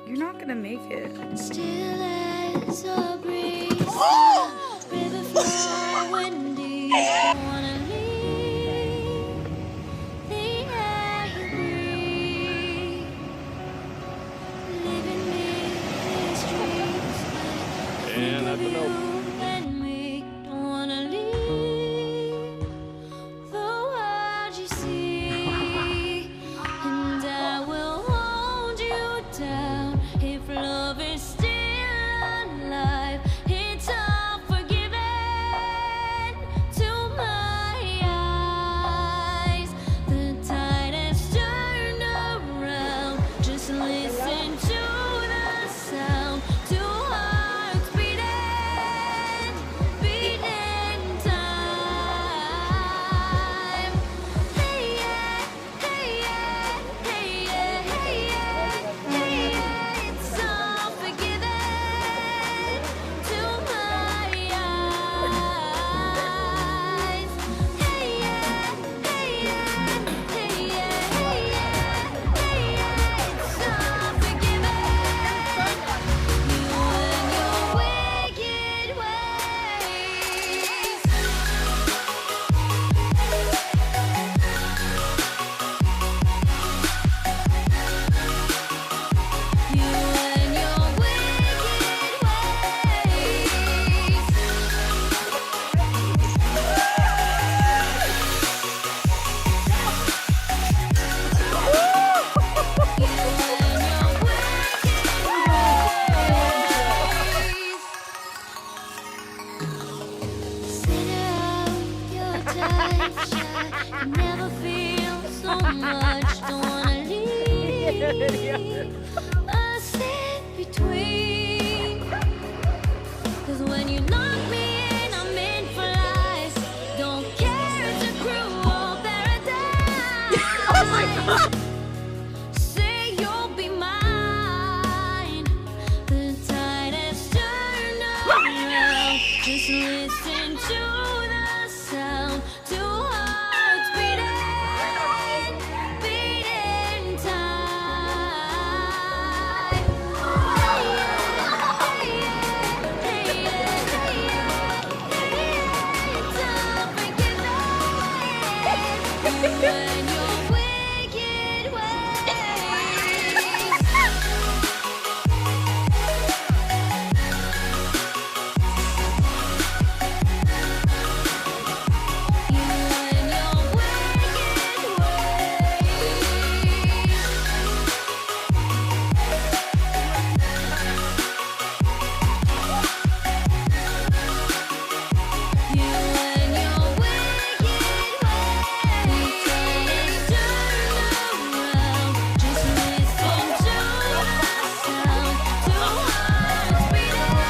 You're not gonna make it. Still as a breeze, river flowing deep. Don't wanna leave the air you breathe. Living these dreams, And that's an open. you and me. Don't wanna leave the world you see, and I will hold you down if love is still alive. It's all forgiven to my eyes. The tide has turned around. Just listen to the sound. Two hearts beating, beating time. Hey yeah, hey yeah, hey yeah, hey yeah, hey yeah. It's all forgiven to my eyes. Hey yeah, hey yeah, hey yeah, hey yeah, hey yeah. It's all forgiven. You and your wicked ways. You and your wicked ways. You and your wicked ways. Center of your touch, I can never feel so much. Don't wanna leave us in between. 'Cause when you knock me in, I'm in for life. Don't care, it's a cruel paradise. Oh my God. Say you'll be mine. The tide has turned around. Just listen to the sound. Two hearts beating, beating time. Hey yeah, hey yeah, hey yeah, hey yeah, hey yeah. It's all forgiven. You and your wicked ways. You and your wicked ways. You and your wicked ways. Turn around. Just listen to the sound. Two hearts beating,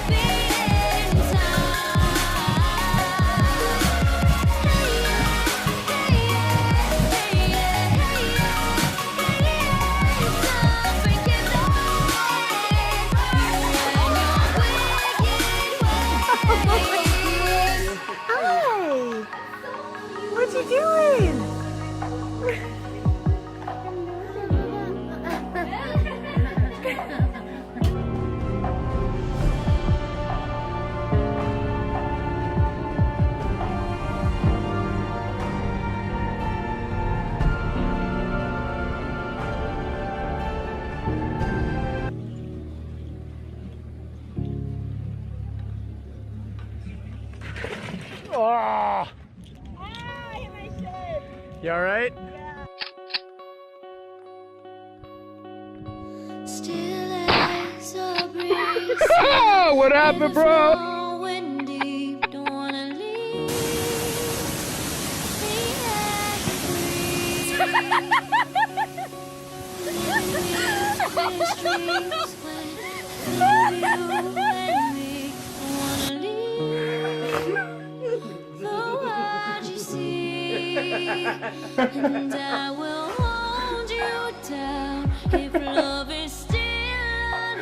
beating time. Hey yeah, hey yeah, hey yeah, hey yeah. It's all forgiven. You and your wicked ways. Hi! What you doing? Oh! You alright? Still as a breeze. What happened, bro? Flowing deep. Don't wanna leave the air you breathe. Living these dreams when you and me. Don't wanna leave the world you see, and I will hold you down if love is still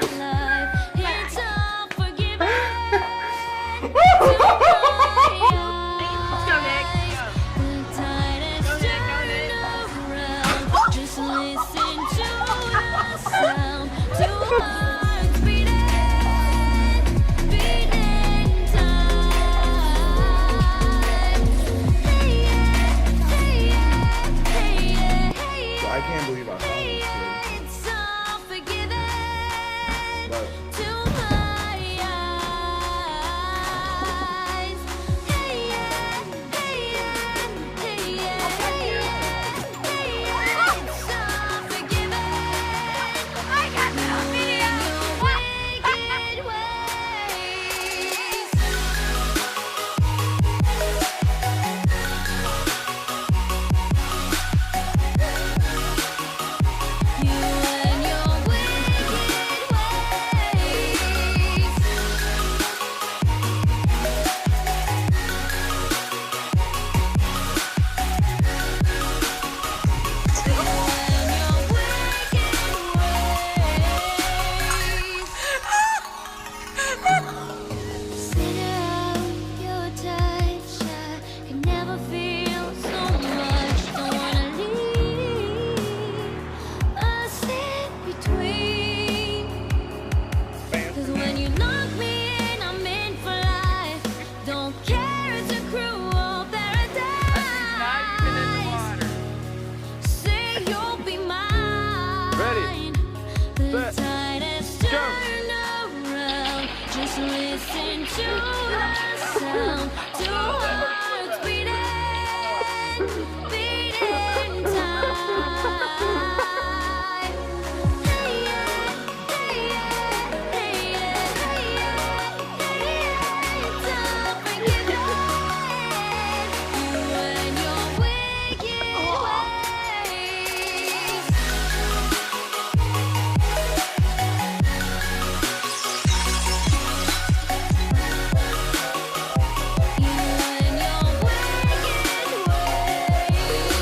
alive. It's all forgiven to my eyes. The tide has turned around. Just listen to the sound. to the sound, two hearts beating time. Hey yeah, hey yeah, hey yeah, hey yeah, hey yeah. Time for forgiveness. You and your wicked ways. You and your wicked ways.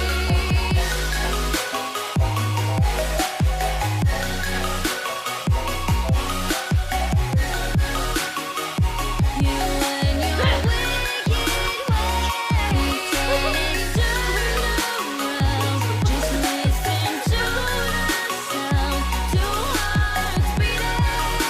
You and your wicked ways. Turn around, just listen to the sound. Two hearts beating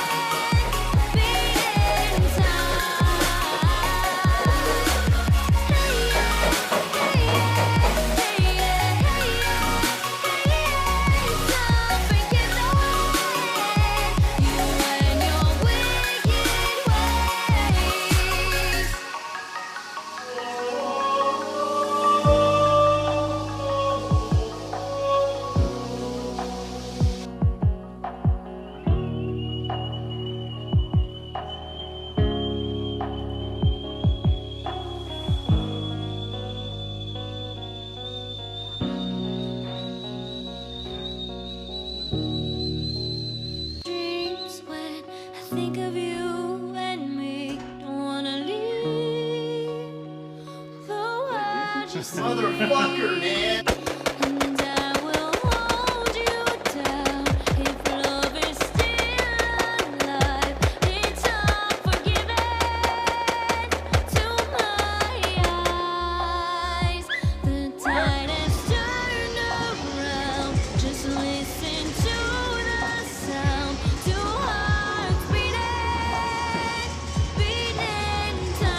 dreams when I think of you and me. Don't wanna leave the world just Motherfucker, man. and I will hold you down if love is still alive. It's unforgiven to my eyes. The tide has turned around. Just listen to the sound. Two hearts beating time.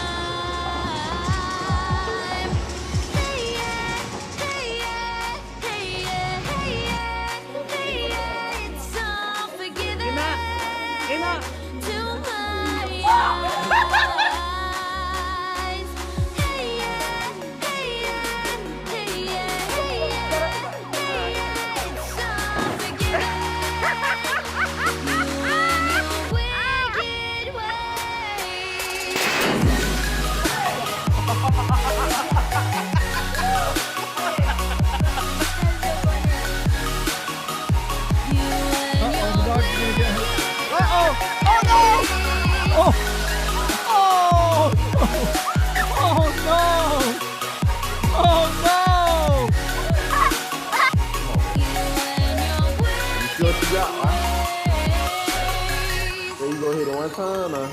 Hey yeah, hey yeah, hey yeah, hey yeah, hey yeah. It's unforgiven to my eyes. Hey yeah, hey yeah, hey yeah, hey yeah, hey yeah. It's unforgiven. You and your wicked ways. You and your wicked Uh-oh! Oh no! Oh! Oh! Oh no! Oh no! You and your wicked See what you got, huh? ways. So you go hit it one time, huh?